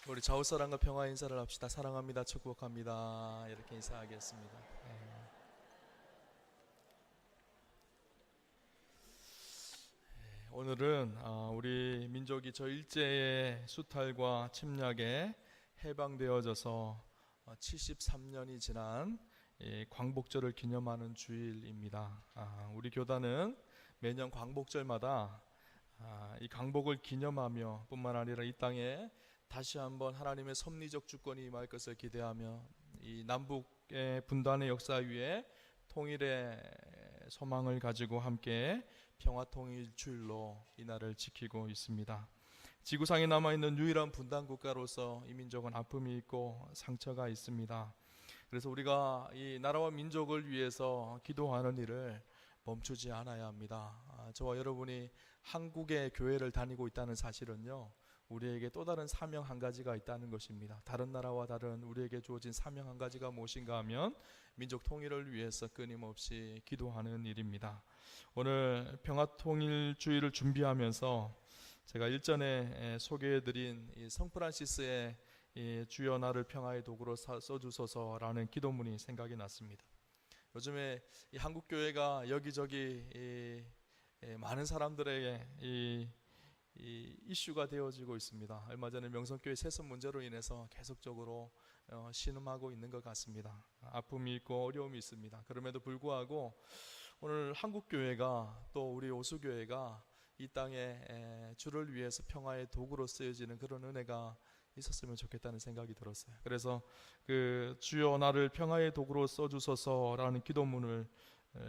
우리 좌우사랑과 평화 인사를 합시다. 사랑합니다. 축복합니다. 이렇게 인사하겠습니다. 오늘은 우리 민족이 저 일제의 수탈과 침략에 해방되어져서 73년이 지난 광복절을 기념하는 주일입니다. 우리 교단은 매년 광복절마다 이 광복을 기념하며 뿐만 아니라 이 땅에 다시 한번 하나님의 섭리적 주권이 임할 것을 기대하며 이 남북의 분단의 역사 위에 통일의 소망을 가지고 함께 평화통일주일로 이 날을 지키고 있습니다. 지구상에 남아있는 유일한 분단 국가로서 이 민족은 아픔이 있고 상처가 있습니다. 그래서 우리가 이 나라와 민족을 위해서 기도하는 일을 멈추지 않아야 합니다. 저와 여러분이 한국의 교회를 다니고 있다는 사실은요, 우리에게 또 다른 사명 한 가지가 있다는 것입니다. 다른 나라와 다른 우리에게 주어진 사명 한 가지가 무엇인가 하면 민족 통일을 위해서 끊임없이 기도하는 일입니다. 오늘 평화통일주의를 준비하면서 제가 일전에 소개해드린 이 성프란시스의 주여 나를 평화의 도구로 써주소서라는 기도문이 생각이 났습니다. 요즘에 이 한국교회가 여기저기 많은 사람들에게 이 이슈가 되어지고 있습니다. 얼마 전에 명성교회 세습 문제로 인해서 계속적으로 신음하고 있는 것 같습니다. 아픔이 있고 어려움이 있습니다. 그럼에도 불구하고 오늘 한국교회가 또 우리 오수교회가 이 땅에 주를 위해서 평화의 도구로 쓰여지는 그런 은혜가 있었으면 좋겠다는 생각이 들었어요. 그래서 그 주여 나를 평화의 도구로 써주소서라는 기도문을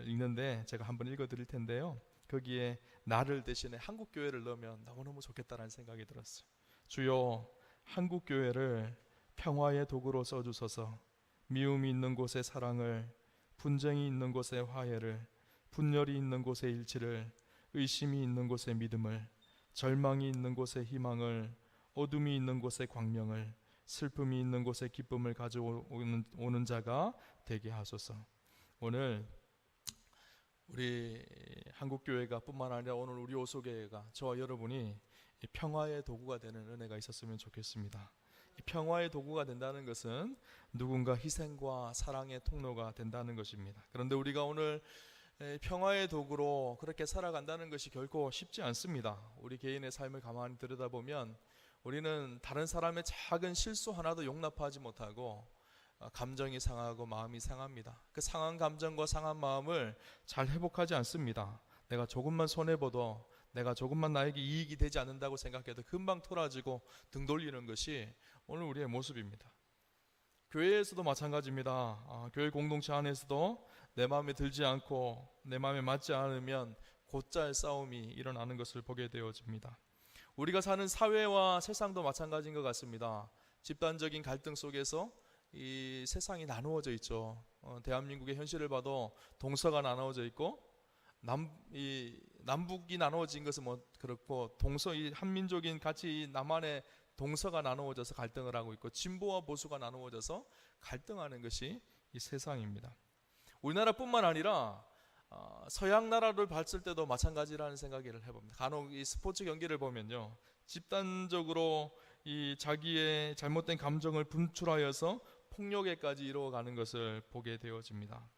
읽는데 제가 한번 읽어드릴 텐데요. 거기에 나를 대신에 한국교회를 넣으면 너무너무 좋겠다는 생각이 들었어요. 주여 한국교회를 평화의 도구로 써주소서. 미움이 있는 곳에 사랑을, 분쟁이 있는 곳에 화해를, 분열이 있는 곳에 일치를, 의심이 있는 곳에 믿음을, 절망이 있는 곳에 희망을, 어둠이 있는 곳에 광명을, 슬픔이 있는 곳에 기쁨을 가져오는 자가 되게 하소서. 오늘 우리 한국교회가 뿐만 아니라 오늘 우리 오소교회가 저와 여러분이 평화의 도구가 되는 은혜가 있었으면 좋겠습니다. 이 평화의 도구가 된다는 것은 누군가 희생과 사랑의 통로가 된다는 것입니다. 그런데 우리가 오늘 평화의 도구로 그렇게 살아간다는 것이 결코 쉽지 않습니다. 우리 개인의 삶을 가만히 들여다보면 우리는 다른 사람의 작은 실수 하나도 용납하지 못하고 감정이 상하고 마음이 상합니다. 그 상한 감정과 상한 마음을 잘 회복하지 않습니다. 내가 조금만 손해보도, 내가 조금만 나에게 이익이 되지 않는다고 생각해도 금방 토라지고 등 돌리는 것이 오늘 우리의 모습입니다. 교회에서도 마찬가지입니다. 교회 공동체 안에서도 내 마음에 들지 않고 내 마음에 맞지 않으면 곧잘 싸움이 일어나는 것을 보게 되어집니다. 우리가 사는 사회와 세상도 마찬가지인 것 같습니다. 집단적인 갈등 속에서 이 세상이 나누어져 있죠. 대한민국의 현실을 봐도 동서가 나누어져 있고 남북이 나누어진 것은 뭐 그렇고 동서, 이 한민족인 같이 남한의 동서가 나누어져서 갈등을 하고 있고 진보와 보수가 나누어져서 갈등하는 것이 이 세상입니다. 우리나라뿐만 아니라 서양 나라를 봤을 때도 마찬가지라는 생각을 해봅니다. 간혹 이 스포츠 경기를 보면요, 집단적으로 이 자기의 잘못된 감정을 분출하여서 폭력에까지 이루어가는 것을 보게 되어집니다.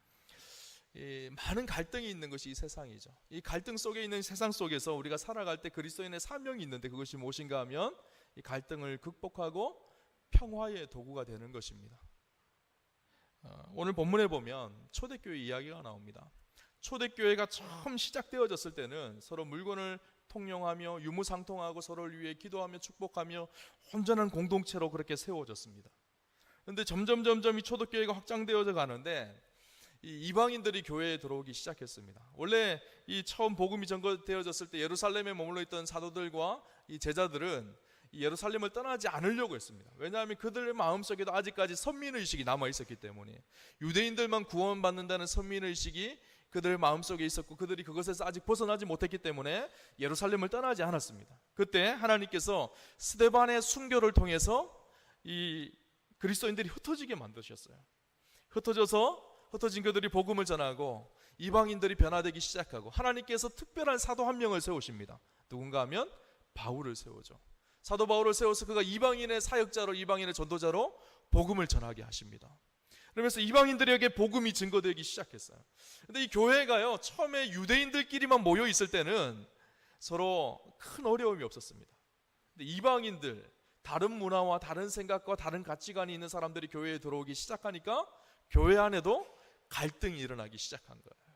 많은 갈등이 있는 것이 이 세상이죠. 이 갈등 속에 있는 세상 속에서 우리가 살아갈 때 그리스도인의 사명이 있는데 그것이 무엇인가 하면 이 갈등을 극복하고 평화의 도구가 되는 것입니다. 오늘 본문에 보면 초대교회 이야기가 나옵니다. 초대교회가 처음 시작되어졌을 때는 서로 물건을 통용하며 유무상통하고 서로를 위해 기도하며 축복하며 온전한 공동체로 그렇게 세워졌습니다. 그런데 점점 이 초대교회가 확장되어져 가는데 이 이방인들이 교회에 들어오기 시작했습니다. 원래 이 처음 복음이 전거되어졌을 때 예루살렘에 머물러 있던 사도들과 이 제자들은 이 예루살렘을 떠나지 않으려고 했습니다. 왜냐하면 그들의 마음속에도 아직까지 선민의식이 남아있었기 때문에 유대인들만 구원받는다는 선민의식이 그들의 마음속에 있었고 그들이 그것에서 아직 벗어나지 못했기 때문에 예루살렘을 떠나지 않았습니다. 그때 하나님께서 스데반의 순교를 통해서 이 그리스도인들이 흩어지게 만드셨어요. 흩어진 그들이 복음을 전하고 이방인들이 변화되기 시작하고 하나님께서 특별한 사도 한 명을 세우십니다. 누군가 하면 바울을 세우죠. 사도 바울을 세워서 그가 이방인의 사역자로, 이방인의 전도자로 복음을 전하게 하십니다. 그러면서 이방인들에게 복음이 증거되기 시작했어요. 근데 이 교회가요, 처음에 유대인들끼리만 모여 있을 때는 서로 큰 어려움이 없었습니다. 근데 이방인들, 다른 문화와 다른 생각과 다른 가치관이 있는 사람들이 교회에 들어오기 시작하니까 교회 안에도 갈등이 일어나기 시작한 거예요.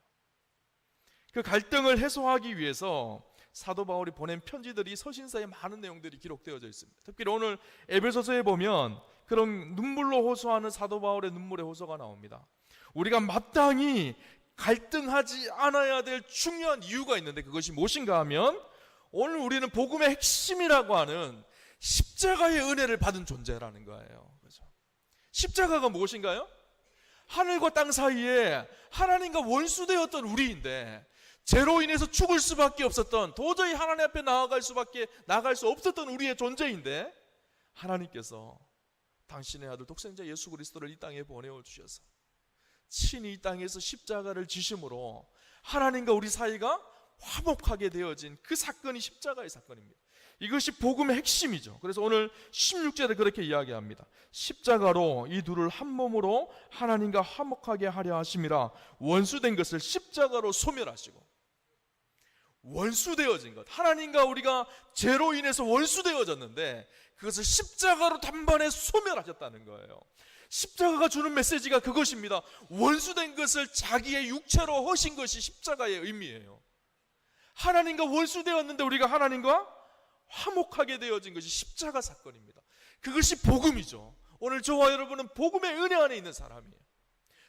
그 갈등을 해소하기 위해서 사도 바울이 보낸 편지들이 서신서에 많은 내용들이 기록되어져 있습니다. 특히 오늘 에베소서에 보면 그런 눈물로 호소하는 사도 바울의 눈물의 호소가 나옵니다. 우리가 마땅히 갈등하지 않아야 될 중요한 이유가 있는데 그것이 무엇인가 하면 오늘 우리는 복음의 핵심이라고 하는 십자가의 은혜를 받은 존재라는 거예요. 그렇죠? 십자가가 무엇인가요? 하늘과 땅 사이에 하나님과 원수되었던 우리인데 죄로 인해서 죽을 수밖에 없었던, 도저히 하나님 앞에 나아갈 수 없었던 우리의 존재인데 하나님께서 당신의 아들 독생자 예수 그리스도를 이 땅에 보내어 주셔서 친히 이 땅에서 십자가를 지심으로 하나님과 우리 사이가 화목하게 되어진 그 사건이 십자가의 사건입니다. 이것이 복음의 핵심이죠. 그래서 오늘 16절에 그렇게 이야기합니다. 십자가로 이 둘을 한 몸으로 하나님과 화목하게 하려 하심이라. 원수된 것을 십자가로 소멸하시고. 원수되어진 것, 하나님과 우리가 죄로 인해서 원수되어졌는데 그것을 십자가로 단번에 소멸하셨다는 거예요. 십자가가 주는 메시지가 그것입니다. 원수된 것을 자기의 육체로 허신 것이 십자가의 의미예요. 하나님과 원수되었는데 우리가 하나님과 화목하게 되어진 것이 십자가 사건입니다. 그것이 복음이죠. 오늘 저와 여러분은 복음의 은혜 안에 있는 사람이에요.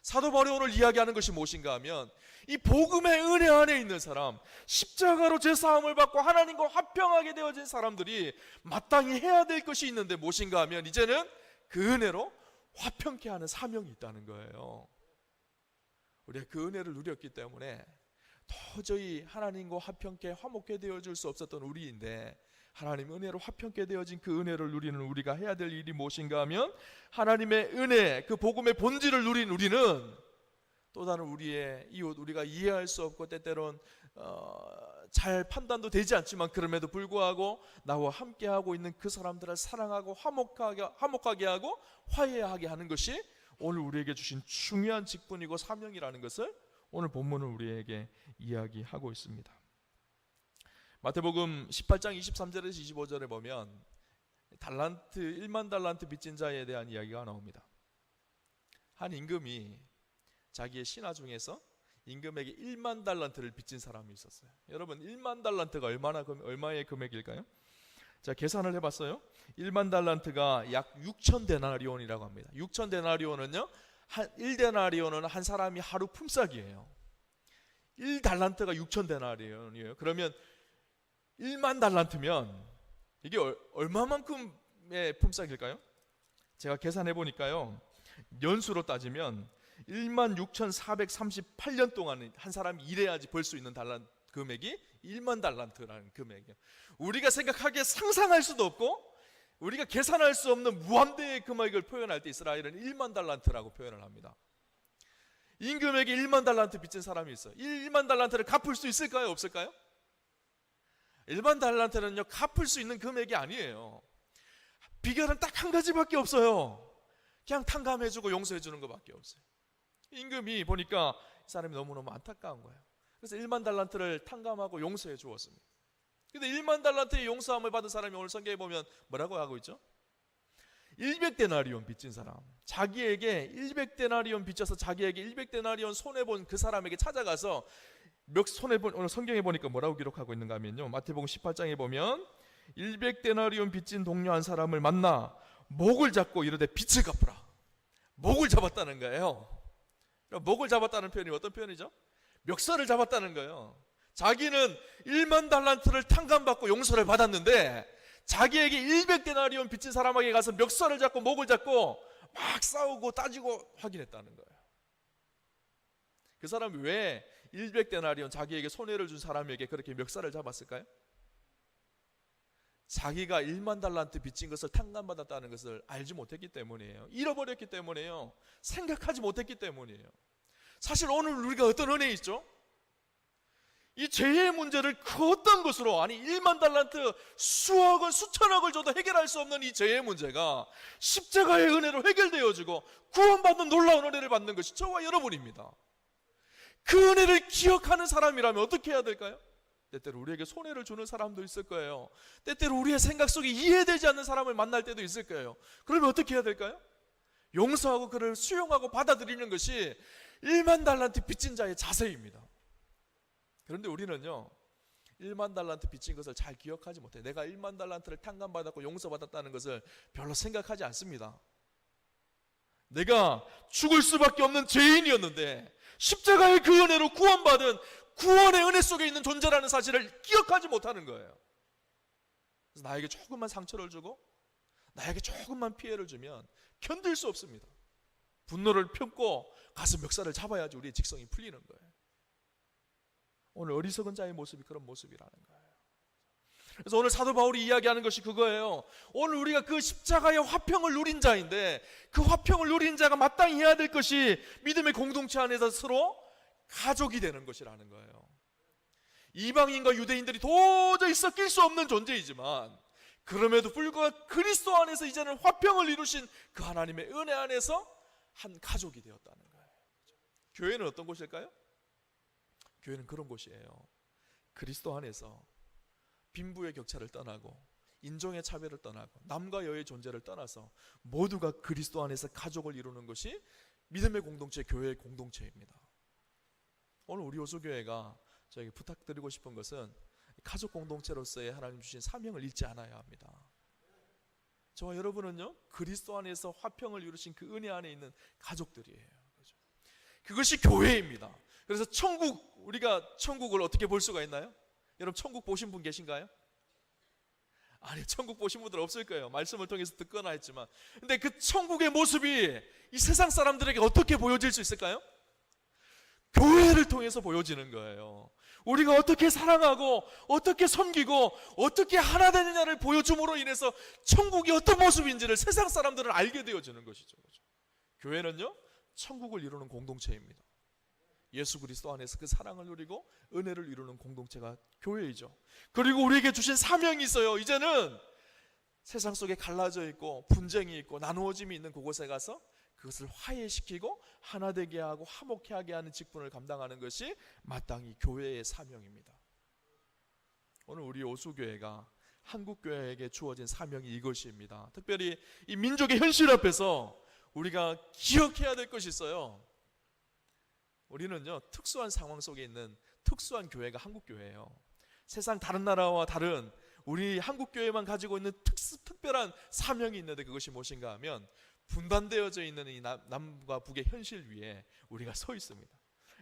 사도 바울이 오늘 이야기하는 것이 무엇인가 하면 이 복음의 은혜 안에 있는 사람, 십자가로 제사함을 받고 하나님과 화평하게 되어진 사람들이 마땅히 해야 될 것이 있는데 무엇인가 하면 이제는 그 은혜로 화평케 하는 사명이 있다는 거예요. 우리가 그 은혜를 누렸기 때문에 도저히 하나님과 화평케 화목케 되어줄 수 없었던 우리인데 하나님 은혜로 화평케 되어진 그 은혜를 누리는 우리가 해야 될 일이 무엇인가 하면 하나님의 은혜, 그 복음의 본질을 누린 우리는 또 다른 우리의 이웃, 우리가 이해할 수 없고 때때론 잘 판단도 되지 않지만 그럼에도 불구하고 나와 함께하고 있는 그 사람들을 사랑하고 화목하게 하고 화해하게 하는 것이 오늘 우리에게 주신 중요한 직분이고 사명이라는 것을 오늘 본문은 우리에게 이야기하고 있습니다. 마태복음 18장 23절에서 25절에 보면 1만 달란트 빚진 자에 대한 이야기가 나옵니다. 한 임금이 자기의 신하 중에서 임금에게 1만 달란트를 빚진 사람이 있었어요. 여러분 1만 달란트가 얼마의 금액일까요? 자, 계산을 해봤어요. 1만 달란트가 약 6천 데나리온이라고 합니다. 6천 데나리온은요, 1데나리온은 한 사람이 하루 품삯이에요. 1달란트가 6천 데나리온이에요. 그러면 1만 달란트면 이게 얼마만큼의 품삯일까요? 제가 계산해 보니까요, 연수로 따지면 16,438년 동안 한 사람이 일해야지 벌 수 있는 금액이 1만 달란트라는 금액이에요. 우리가 생각하기에 상상할 수도 없고 우리가 계산할 수 없는 무한대의 금액을 표현할 때 이스라엘은 1만 달란트라고 표현을 합니다. 임금에게 1만 달란트 빚진 사람이 있어요. 1만 달란트를 갚을 수 있을까요? 없을까요? 1만 달란트는요, 갚을 수 있는 금액이 아니에요. 비결은 딱 한 가지밖에 없어요. 그냥 탕감해주고 용서해주는 것밖에 없어요. 임금이 보니까 이 사람이 너무너무 안타까운 거예요. 그래서 1만 달란트를 탕감하고 용서해 주었습니다. 근데 1만 달란트의 용서함을 받은 사람이 오늘 성경에 보면 뭐라고 하고 있죠? 100데나리온 빚진 사람, 자기에게 100데나리온 빚져서 자기에게 100데나리온 손해본 그 사람에게 찾아가서 오늘 성경에 보니까 뭐라고 기록하고 있는가 하면요, 마태복음 18장에 보면 100데나리온 빚진 동료 한 사람을 만나 목을 잡고 이르되 빚을 갚으라. 목을 잡았다는 거예요. 목을 잡았다는 표현이 어떤 표현이죠? 멱살을 잡았다는 거예요. 자기는 1만 달란트를 탕감받고 용서를 받았는데 자기에게 100데나리온 빚진 사람에게 가서 멱살을 잡고 목을 잡고 막 싸우고 따지고 확인했다는 거예요. 그 사람이 왜 100데나리온 자기에게 손해를 준 사람에게 그렇게 멱살을 잡았을까요? 자기가 1만 달란트 빚진 것을 탕감받았다는 것을 알지 못했기 때문이에요. 잃어버렸기 때문이에요. 생각하지 못했기 때문이에요. 사실 오늘 우리가 어떤 은혜에 있죠? 이 죄의 문제를 그 어떤 것으로, 아니 1만 달란트 수억원 수천억을 줘도 해결할 수 없는 이 죄의 문제가 십자가의 은혜로 해결되어지고 구원받는 놀라운 은혜를 받는 것이 저와 여러분입니다. 그 은혜를 기억하는 사람이라면 어떻게 해야 될까요? 때때로 우리에게 손해를 주는 사람도 있을 거예요. 때때로 우리의 생각 속에 이해되지 않는 사람을 만날 때도 있을 거예요. 그러면 어떻게 해야 될까요? 용서하고 그를 수용하고 받아들이는 것이 1만 달란트 빚진 자의 자세입니다. 그런데 우리는요, 1만 달란트 빚진 것을 잘 기억하지 못해요. 내가 1만 달란트를 탕감받았고 용서받았다는 것을 별로 생각하지 않습니다. 내가 죽을 수밖에 없는 죄인이었는데 십자가의 그 은혜로 구원받은 구원의 은혜 속에 있는 존재라는 사실을 기억하지 못하는 거예요. 그래서 나에게 조금만 상처를 주고 나에게 조금만 피해를 주면 견딜 수 없습니다. 분노를 품고 가서 멱살을 잡아야지 우리의 직성이 풀리는 거예요. 오늘 어리석은 자의 모습이 그런 모습이라는 거예요. 그래서 오늘 사도 바울이 이야기하는 것이 그거예요. 오늘 우리가 그 십자가의 화평을 누린 자인데 그 화평을 누린 자가 마땅히 해야 될 것이 믿음의 공동체 안에서 서로 가족이 되는 것이라는 거예요. 이방인과 유대인들이 도저히 섞일 수 없는 존재이지만 그럼에도 불구하고 그리스도 안에서 이제는 화평을 이루신 그 하나님의 은혜 안에서 한 가족이 되었다는 거예요. 교회는 어떤 곳일까요? 교회는 그런 곳이에요. 그리스도 안에서 빈부의 격차를 떠나고 인종의 차별을 떠나고 남과 여의 존재를 떠나서 모두가 그리스도 안에서 가족을 이루는 것이 믿음의 공동체, 교회의 공동체입니다. 오늘 우리 호수교회가 저에게 부탁드리고 싶은 것은 가족 공동체로서의 하나님 주신 사명을 잊지 않아야 합니다. 저와 여러분은요, 그리스도 안에서 화평을 이루신 그 은혜 안에 있는 가족들이에요. 그것이 교회입니다. 그래서 우리가 천국을 어떻게 볼 수가 있나요? 여러분 천국 보신 분 계신가요? 아니, 천국 보신 분들 없을 거예요. 말씀을 통해서 듣거나 했지만. 근데 그 천국의 모습이 이 세상 사람들에게 어떻게 보여질 수 있을까요? 교회를 통해서 보여지는 거예요. 우리가 어떻게 사랑하고 어떻게 섬기고 어떻게 하나 되느냐를 보여줌으로 인해서 천국이 어떤 모습인지를 세상 사람들은 알게 되어지는 것이죠. 교회는요, 천국을 이루는 공동체입니다. 예수 그리스도 안에서 그 사랑을 누리고 은혜를 이루는 공동체가 교회이죠. 그리고 우리에게 주신 사명이 있어요. 이제는 세상 속에 갈라져 있고 분쟁이 있고 나누어짐이 있는 그곳에 가서 그것을 화해시키고 하나 되게 하고 화목케 하게 하는 직분을 감당하는 것이 마땅히 교회의 사명입니다. 오늘 우리 오수교회가 한국교회에게 주어진 사명이 이것입니다. 특별히 이 민족의 현실 앞에서 우리가 기억해야 될 것이 있어요. 우리는요, 특수한 상황 속에 있는 특수한 교회가 한국교회예요. 세상 다른 나라와 다른 우리 한국교회만 가지고 있는 특별한 사명이 있는데 그것이 무엇인가 하면 분단되어져 있는 이 남과 북의 현실 위에 우리가 서 있습니다.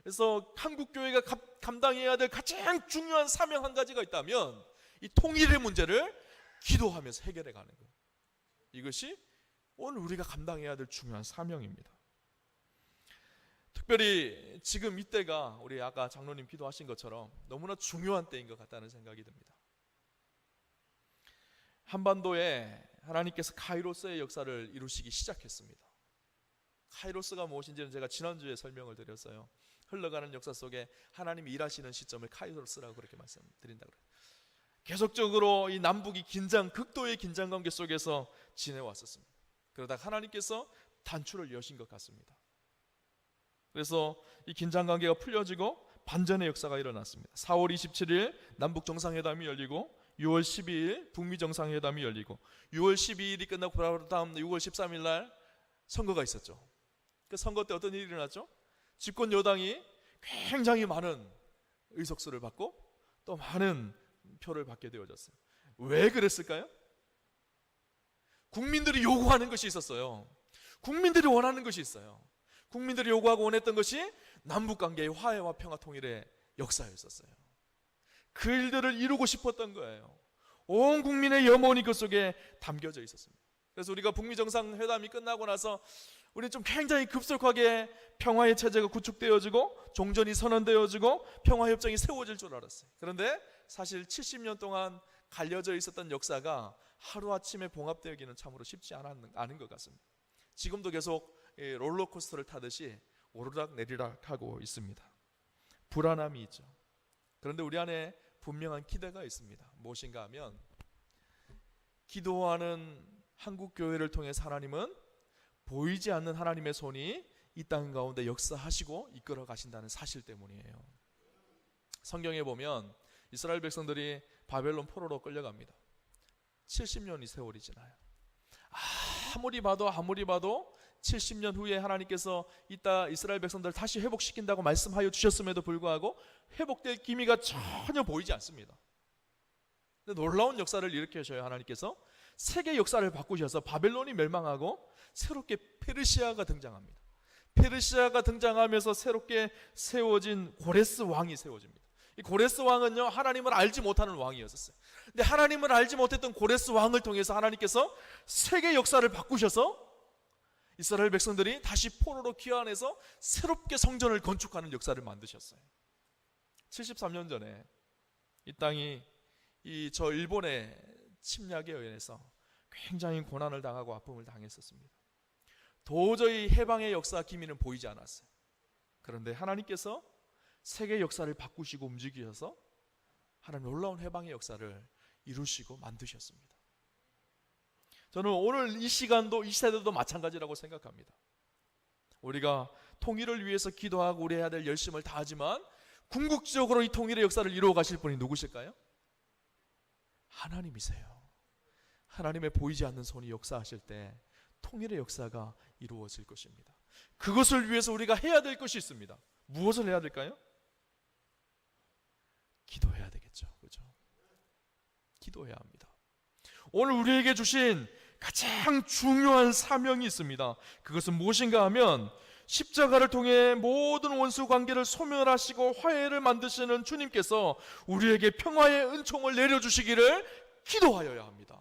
그래서 한국교회가 감당해야 될 가장 중요한 사명 한 가지가 있다면 이 통일의 문제를 기도하면서 해결해 가는 거예요. 이것이 오늘 우리가 감당해야 될 중요한 사명입니다. 특별히 지금 이때가 우리 아까 장로님 기도하신 것처럼 너무나 중요한 때인 것 같다는 생각이 듭니다. 한반도에 하나님께서 카이로스의 역사를 이루시기 시작했습니다. 카이로스가 무엇인지는 제가 지난주에 설명을 드렸어요. 흘러가는 역사 속에 하나님이 일하시는 시점을 카이로스라고 그렇게 말씀드린다고 그래요. 계속적으로 이 남북이 극도의 긴장관계 속에서 지내왔었습니다. 그러다가 하나님께서 단추를 여신 것 같습니다. 그래서 이 긴장관계가 풀려지고 반전의 역사가 일어났습니다. 4월 27일 남북 정상회담이 열리고 6월 12일 북미 정상회담이 열리고 6월 12일이 끝나고 바로 다음 6월 13일 날 선거가 있었죠. 그 선거 때 어떤 일이 일어났죠? 집권 여당이 굉장히 많은 의석수를 받고 또 많은 표를 받게 되어졌어요. 왜 그랬을까요? 국민들이 요구하는 것이 있었어요. 국민들이 원하는 것이 있어요. 국민들이 요구하고 원했던 것이 남북관계의 화해와 평화 통일의 역사였었어요. 그 일들을 이루고 싶었던 거예요. 온 국민의 염원이 그 속에 담겨져 있었습니다. 그래서 우리가 북미 정상회담이 끝나고 나서 우리는 좀 굉장히 급속하게 평화의 체제가 구축되어지고 종전이 선언되어지고 평화협정이 세워질 줄 알았어요. 그런데 사실 70년 동안 갈려져 있었던 역사가 하루아침에 봉합되기는 참으로 쉽지 않은 것 같습니다. 지금도 계속 롤러코스터를 타듯이 오르락 내리락 하고 있습니다. 불안함이 있죠. 그런데 우리 안에 분명한 기대가 있습니다. 무엇인가 하면 기도하는 한국 교회를 통해서 하나님은 보이지 않는 하나님의 손이 이 땅 가운데 역사하시고 이끌어 가신다는 사실 때문이에요. 성경에 보면 이스라엘 백성들이 바벨론 포로로 끌려갑니다. 70년이 세월이 지나요. 아무리 봐도 70년 후에 하나님께서 이따 이스라엘 백성들을 다시 회복시킨다고 말씀하여 주셨음에도 불구하고 회복될 기미가 전혀 보이지 않습니다. 근데 놀라운 역사를 일으켜셔요. 하나님께서 세계 역사를 바꾸셔서 바벨론이 멸망하고 새롭게 페르시아가 등장합니다. 페르시아가 등장하면서 새롭게 세워진 고레스 왕이 세워집니다. 이 고레스 왕은요, 하나님을 알지 못하는 왕이었어요. 근데 하나님을 알지 못했던 고레스 왕을 통해서 하나님께서 세계 역사를 바꾸셔서 이스라엘 백성들이 다시 포로로 귀환해서 새롭게 성전을 건축하는 역사를 만드셨어요. 73년 전에 이 땅이 저 일본의 침략에 의해서 굉장히 고난을 당하고 아픔을 당했었습니다. 도저히 해방의 역사 기미는 보이지 않았어요. 그런데 하나님께서 세계 역사를 바꾸시고 움직이셔서 하나님 놀라운 해방의 역사를 이루시고 만드셨습니다. 저는 오늘 이 시간도 이 세대도 마찬가지라고 생각합니다. 우리가 통일을 위해서 기도하고 우리 해야 될 열심을 다하지만 궁극적으로 이 통일의 역사를 이루어 가실 분이 누구실까요? 하나님이세요. 하나님의 보이지 않는 손이 역사하실 때 통일의 역사가 이루어질 것입니다. 그것을 위해서 우리가 해야 될 것이 있습니다. 무엇을 해야 될까요? 기도해야 되겠죠. 그렇죠? 기도해야 합니다. 오늘 우리에게 주신 가장 중요한 사명이 있습니다. 그것은 무엇인가 하면 십자가를 통해 모든 원수 관계를 소멸하시고 화해를 만드시는 주님께서 우리에게 평화의 은총을 내려주시기를 기도하여야 합니다.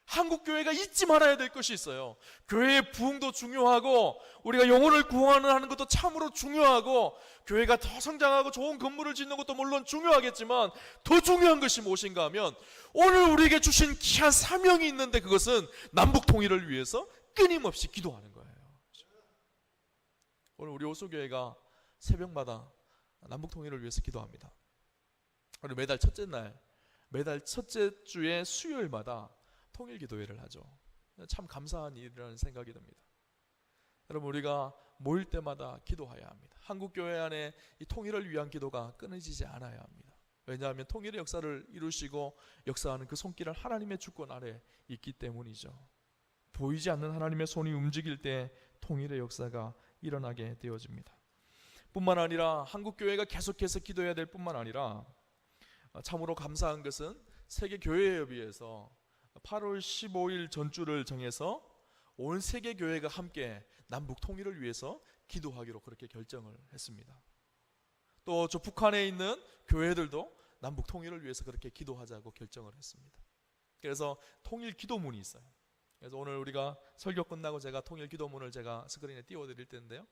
한국교회가 잊지 말아야 될 것이 있어요. 교회의 부흥도 중요하고 우리가 영혼을 구원하는 것도 참으로 중요하고 교회가 더 성장하고 좋은 건물을 짓는 것도 물론 중요하겠지만 더 중요한 것이 무엇인가 하면 오늘 우리에게 주신 귀한 사명이 있는데 그것은 남북 통일을 위해서 끊임없이 기도하는 거예요. 오늘 우리 오수교회가 새벽마다 남북 통일을 위해서 기도합니다. 우리 매달 첫째 주의 수요일마다 통일기도회를 하죠. 참 감사한 일이라는 생각이 듭니다. 여러분, 우리가 모일 때마다 기도해야 합니다. 한국교회 안에 이 통일을 위한 기도가 끊어지지 않아야 합니다. 왜냐하면 통일의 역사를 이루시고 역사하는 그 손길은 하나님의 주권 아래 있기 때문이죠. 보이지 않는 하나님의 손이 움직일 때 통일의 역사가 일어나게 되어집니다. 뿐만 아니라 한국교회가 계속해서 기도해야 될 뿐만 아니라 참으로 감사한 것은 세계교회협의회에서 8월 15일 전주를 정해서 온 세계 교회가 함께 남북 통일을 위해서 기도하기로 그렇게 결정을 했습니다. 또 저 북한에 있는 교회들도 남북 통일을 위해서 그렇게 기도하자고 결정을 했습니다. 그래서 통일 기도문이 있어요. 그래서 오늘 우리가 설교 끝나고 제가 통일 기도문을 제가 스크린에 띄워드릴 텐데요.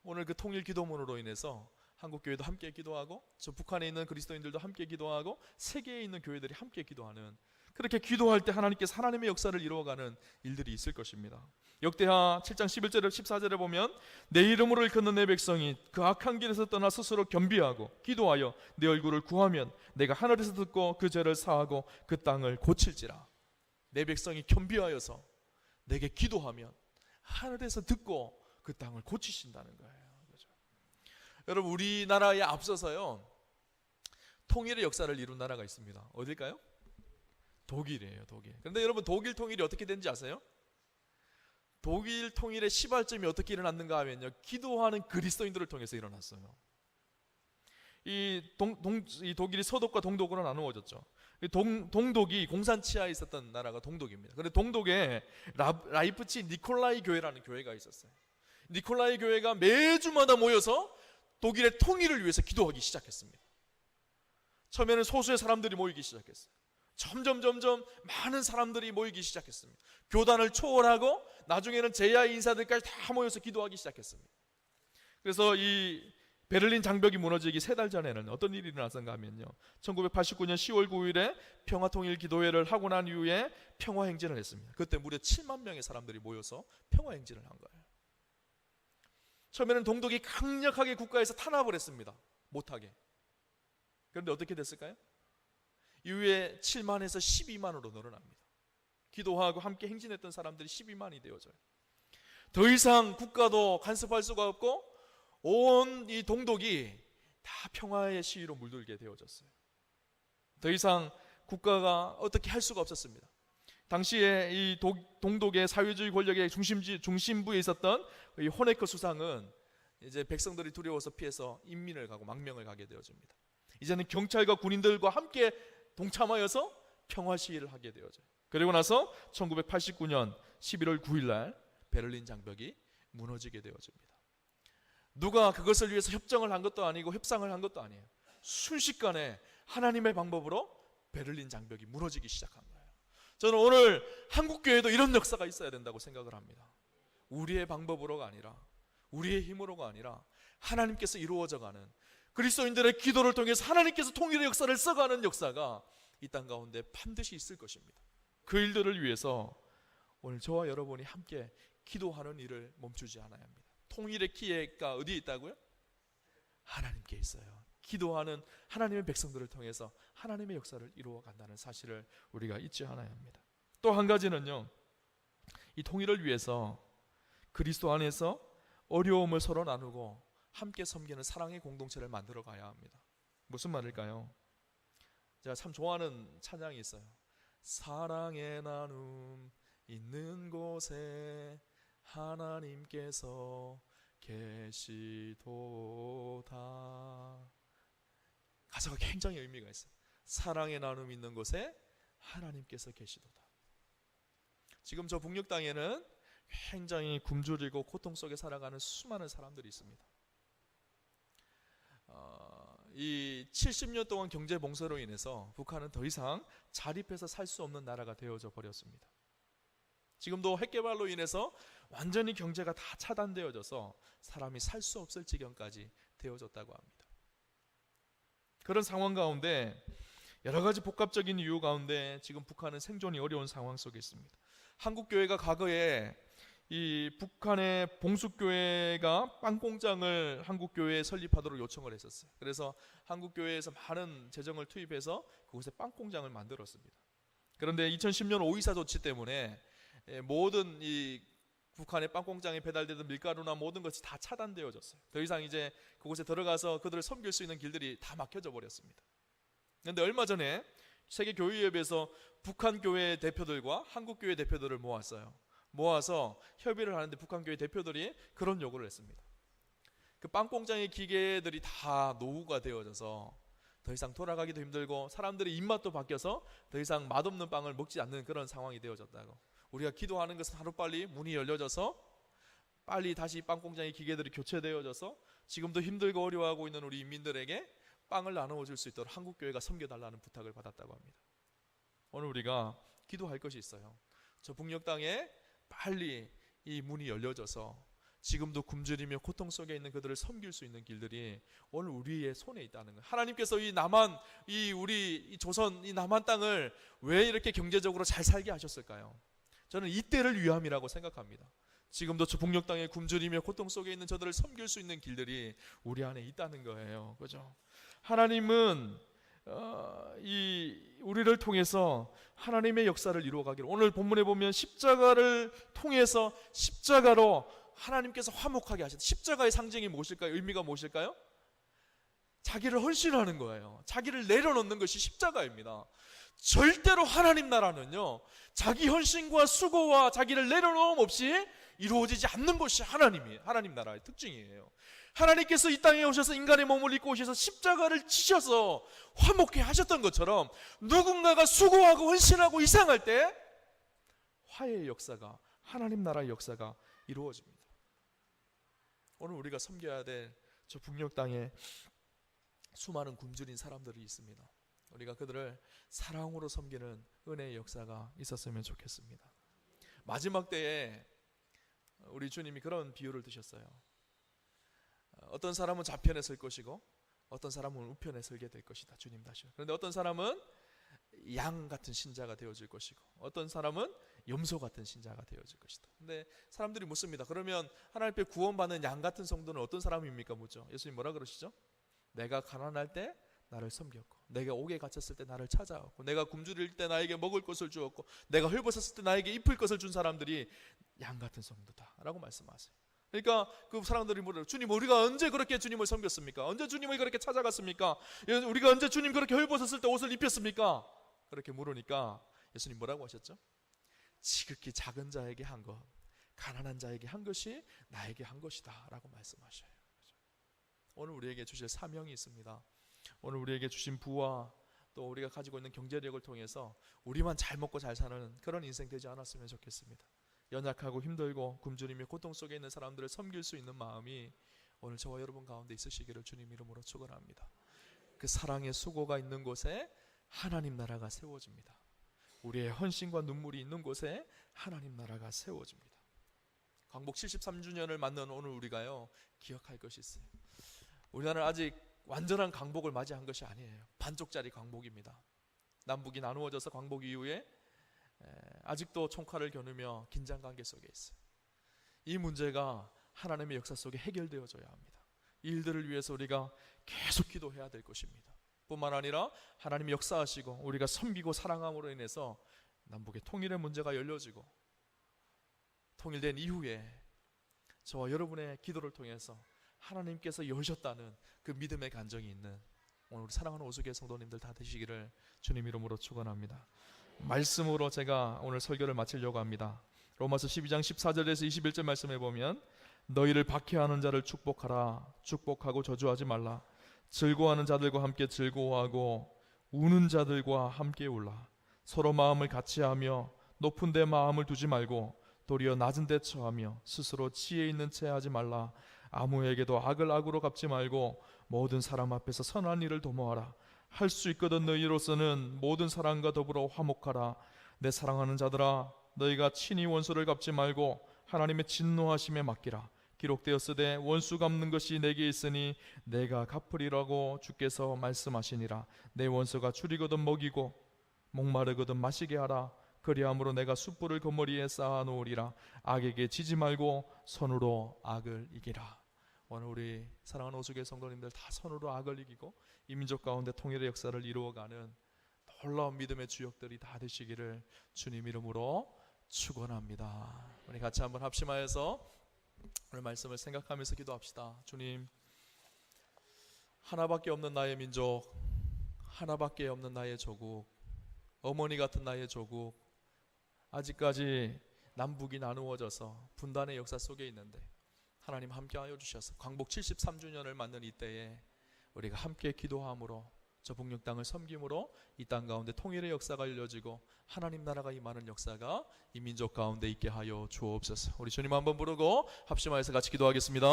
오늘 그 통일 기도문으로 인해서 한국 교회도 함께 기도하고 저 북한에 있는 그리스도인들도 함께 기도하고 세계에 있는 교회들이 함께 기도하는, 그렇게 기도할 때 하나님께서 하나님의 역사를 이루어가는 일들이 있을 것입니다. 역대하 7장 11절에 14절에 보면 내 이름으로 일컫는 내 백성이 그 악한 길에서 떠나 스스로 겸비하고 기도하여 내 얼굴을 구하면 내가 하늘에서 듣고 그 죄를 사하고 그 땅을 고칠지라. 내 백성이 겸비하여서 내게 기도하면 하늘에서 듣고 그 땅을 고치신다는 거예요. 그렇죠? 여러분, 우리나라에 앞서서요 통일의 역사를 이룬 나라가 있습니다. 어딜까요? 독일이에요. 독일. 그런데 여러분, 독일 통일이 어떻게 된지 아세요? 독일 통일의 시발점이 어떻게 일어났는가 하면요, 기도하는 그리스도인들을 통해서 일어났어요. 이 독일이 서독과 동독으로 나누어졌죠. 동독이 공산치하에 있었던 나라가 동독입니다. 그런데 동독에 라이프치 니콜라이 교회라는 교회가 있었어요. 니콜라이 교회가 매주마다 모여서 독일의 통일을 위해서 기도하기 시작했습니다. 처음에는 소수의 사람들이 모이기 시작했어요. 점점 많은 사람들이 모이기 시작했습니다. 교단을 초월하고 나중에는 제야 인사들까지 다 모여서 기도하기 시작했습니다. 그래서 이 베를린 장벽이 무너지기 3달 전에는 어떤 일이 일어났는가 하면요, 1989년 10월 9일에 평화통일 기도회를 하고 난 이후에 평화행진을 했습니다. 그때 무려 7만 명의 사람들이 모여서 평화행진을 한 거예요. 처음에는 동독이 강력하게 국가에서 탄압을 했습니다. 못하게. 그런데 어떻게 됐을까요? 이후에 7만에서 12만으로 늘어납니다. 기도하고 함께 행진했던 사람들이 12만이 되어져요. 더 이상 국가도 간섭할 수가 없고 온 이 동독이 다 평화의 시위로 물들게 되어졌어요. 더 이상 국가가 어떻게 할 수가 없었습니다. 당시에 이 동독의 사회주의 권력의 중심부에 있었던 이 호네커 수상은 이제 백성들이 두려워서 피해서 인민을 가고 망명을 가게 되어집니다. 이제는 경찰과 군인들과 함께 동참하여서 평화 시위를 하게 되어져요. 그리고 나서 1989년 11월 9일 날 베를린 장벽이 무너지게 되어집니다. 누가 그것을 위해서 협정을 한 것도 아니고 협상을 한 것도 아니에요. 순식간에 하나님의 방법으로 베를린 장벽이 무너지기 시작한 거예요. 저는 오늘 한국교회도 이런 역사가 있어야 된다고 생각을 합니다. 우리의 방법으로가 아니라, 우리의 힘으로가 아니라 하나님께서 이루어져가는, 그리스도인들의 기도를 통해서 하나님께서 통일의 역사를 써가는 역사가 이 땅 가운데 반드시 있을 것입니다. 그 일들을 위해서 오늘 저와 여러분이 함께 기도하는 일을 멈추지 않아야 합니다. 통일의 기회가 어디에 있다고요? 하나님께 있어요. 기도하는 하나님의 백성들을 통해서 하나님의 역사를 이루어 간다는 사실을 우리가 잊지 않아야 합니다. 또 한 가지는요, 이 통일을 위해서 그리스도 안에서 어려움을 서로 나누고 함께 섬기는 사랑의 공동체를 만들어 가야 합니다. 무슨 말일까요? 제가 참 좋아하는 찬양이 있어요. 사랑의 나눔 있는 곳에 하나님께서 계시도다. 가사가 굉장히 의미가 있어요. 사랑의 나눔 있는 곳에 하나님께서 계시도다. 지금 저 북녘 땅에는 굉장히 굶주리고 고통 속에 살아가는 수많은 사람들이 있습니다. 이 70년 동안 경제 봉쇄로 인해서 북한은 더 이상 자립해서 살 수 없는 나라가 되어져 버렸습니다. 지금도 핵개발로 인해서 완전히 경제가 다 차단되어져서 사람이 살 수 없을 지경까지 되어졌다고 합니다. 그런 상황 가운데 여러 가지 복합적인 이유 가운데 지금 북한은 생존이 어려운 상황 속에 있습니다. 한국교회가 과거에 이 북한의 봉숙교회가 빵공장을 한국교회에 설립하도록 요청을 했었어요. 그래서 한국교회에서 많은 재정을 투입해서 그곳에 빵공장을 만들었습니다. 그런데 2010년 5.24 조치 때문에 모든 이 북한의 빵공장에 배달되던 밀가루나 모든 것이 다 차단되어졌어요. 더 이상 이제 그곳에 들어가서 그들을 섬길 수 있는 길들이 다 막혀져 버렸습니다. 그런데 얼마 전에 세계교회협에서 북한 교회 대표들과 한국 교회 대표들을 모아서 협의를 하는데 북한 교회 대표들이 그런 요구를 했습니다. 그 빵공장의 기계들이 다 노후가 되어져서 더 이상 돌아가기도 힘들고 사람들의 입맛도 바뀌어서 더 이상 맛없는 빵을 먹지 않는 그런 상황이 되어졌다고. 우리가 기도하는 것은 하루빨리 문이 열려져서 빨리 다시 빵공장의 기계들이 교체되어져서 지금도 힘들고 어려워하고 있는 우리 인민들에게 빵을 나누어 줄 수 있도록 한국교회가 섬겨달라는 부탁을 받았다고 합니다. 오늘 우리가 기도할 것이 있어요. 저 북녘 땅에 빨리 이 문이 열려져서 지금도 굶주리며 고통 속에 있는 그들을 섬길 수 있는 길들이 오늘 우리의 손에 있다는 거예요. 하나님께서 이 남한, 우리 조선, 이 남한 땅을 왜 이렇게 경제적으로 잘 살게 하셨을까요? 저는 이때를 위함이라고 생각합니다. 지금도 저 북녘 땅에 굶주리며 고통 속에 있는 저들을 섬길 수 있는 길들이 우리 안에 있다는 거예요. 그죠? 하나님은 우리를 통해서 하나님의 역사를 이루어가기를, 오늘 본문에 보면 십자가를 통해서 십자가로 하나님께서 화목하게 하셨다. 십자가의 상징이 무엇일까요? 의미가 무엇일까요? 자기를 헌신하는 거예요. 자기를 내려놓는 것이 십자가입니다. 절대로 하나님 나라는요, 자기 헌신과 수고와 자기를 내려놓음 없이 이루어지지 않는 것이 하나님 나라의 특징이에요. 하나님께서 이 땅에 오셔서 인간의 몸을 입고 오셔서 십자가를 지셔서 화목해 하셨던 것처럼 누군가가 수고하고 헌신하고 이상할 때 화해의 역사가, 하나님 나라의 역사가 이루어집니다. 오늘 우리가 섬겨야 될 저 북녘 땅에 수많은 굶주린 사람들이 있습니다. 우리가 그들을 사랑으로 섬기는 은혜의 역사가 있었으면 좋겠습니다. 마지막 때에 우리 주님이 그런 비유를 드셨어요. 어떤 사람은 좌편에 설 것이고 어떤 사람은 우편에 설게 될 것이다. 주님 다시요. 그런데 어떤 사람은 양 같은 신자가 되어질 것이고 어떤 사람은 염소 같은 신자가 되어질 것이다. 근데 사람들이 묻습니다. 그러면 하나님 앞에 구원받는 양 같은 성도는 어떤 사람입니까? 묻죠. 예수님 뭐라 그러시죠? 내가 가난할 때 나를 섬겼고, 내가 옥에 갇혔을 때 나를 찾아왔고, 내가 굶주릴 때 나에게 먹을 것을 주었고, 내가 헐벗었을 때 나에게 입을 것을 준 사람들이 양 같은 성도다 라고 말씀하세요. 그러니까 그 사람들이 물어요. 주님, 우리가 언제 그렇게 주님을 섬겼습니까? 언제 주님을 그렇게 찾아갔습니까? 우리가 언제 주님 그렇게 헐벗었을 때 옷을 입혔습니까? 그렇게 물으니까 예수님 뭐라고 하셨죠? 지극히 작은 자에게 한 것, 가난한 자에게 한 것이 나에게 한 것이다 라고 말씀하셔요. 오늘 우리에게 주실 사명이 있습니다. 오늘 우리에게 주신 부와 또 우리가 가지고 있는 경제력을 통해서 우리만 잘 먹고 잘 사는 그런 인생 되지 않았으면 좋겠습니다. 연약하고 힘들고 굶주리며 고통 속에 있는 사람들을 섬길 수 있는 마음이 오늘 저와 여러분 가운데 있으시기를 주님 이름으로 축원합니다. 그 사랑의 수고가 있는 곳에 하나님 나라가 세워집니다. 우리의 헌신과 눈물이 있는 곳에 하나님 나라가 세워집니다. 광복 73주년을 맞는 오늘 우리가요, 기억할 것이 있어요. 우리나라는 아직 완전한 광복을 맞이한 것이 아니에요. 반쪽짜리 광복입니다. 남북이 나누어져서 광복 이후에 아직도 총칼을 겨누며 긴장관계 속에 있어요. 이 문제가 하나님의 역사 속에 해결되어져야 합니다. 이 일들을 위해서 우리가 계속 기도해야 될 것입니다. 뿐만 아니라 하나님이 역사하시고 우리가 섬기고 사랑함으로 인해서 남북의 통일의 문제가 열려지고, 통일된 이후에 저와 여러분의 기도를 통해서 하나님께서 여셨다는 그 믿음의 간정이 있는 오늘 우리 사랑하는 오수교회 성도님들 다 되시기를 주님 이름으로 축원합니다. 말씀으로 제가 오늘 설교를 마치려고 합니다. 로마서 12장 14절에서 21절 말씀에 보면, 너희를 박해하는 자를 축복하라. 축복하고 저주하지 말라. 즐거워하는 자들과 함께 즐거워하고 우는 자들과 함께 울라. 서로 마음을 같이하며 높은 데 마음을 두지 말고 도리어 낮은 데 처하며 스스로 지혜 있는 채 하지 말라. 아무에게도 악을 악으로 갚지 말고 모든 사람 앞에서 선한 일을 도모하라. 할 수 있거든 너희로서는 모든 사람과 더불어 화목하라. 내 사랑하는 자들아, 너희가 친히 원수를 갚지 말고 하나님의 진노하심에 맡기라. 기록되었으되 원수 갚는 것이 내게 있으니 내가 갚으리라고 주께서 말씀하시니라. 내 원수가 줄이거든 먹이고 목마르거든 마시게 하라. 그리함으로 내가 숯불을 그머리에 쌓아 놓으리라. 악에게 지지 말고 선으로 악을 이기라. 오늘 우리 사랑하는 오수교회 성도님들 다 선으로 악을 이기고 이 민족 가운데 통일의 역사를 이루어가는 놀라운 믿음의 주역들이 다 되시기를 주님 이름으로 축원합니다. 우리 같이 한번 합심하여서 오늘 말씀을 생각하면서 기도합시다. 주님, 하나밖에 없는 나의 민족, 하나밖에 없는 나의 조국, 어머니 같은 나의 조국, 아직까지 남북이 나누어져서 분단의 역사 속에 있는데 하나님 함께하여 주셔서 광복 73주년을 맞는 이때에 우리가 함께 기도함으로 저 북녘 땅을 섬김으로 이 땅 가운데 통일의 역사가 열려지고 하나님 나라가 임하는 역사가 이 민족 가운데 있게 하여 주옵소서. 우리 주님 한번 부르고 합심하여서 같이 기도하겠습니다.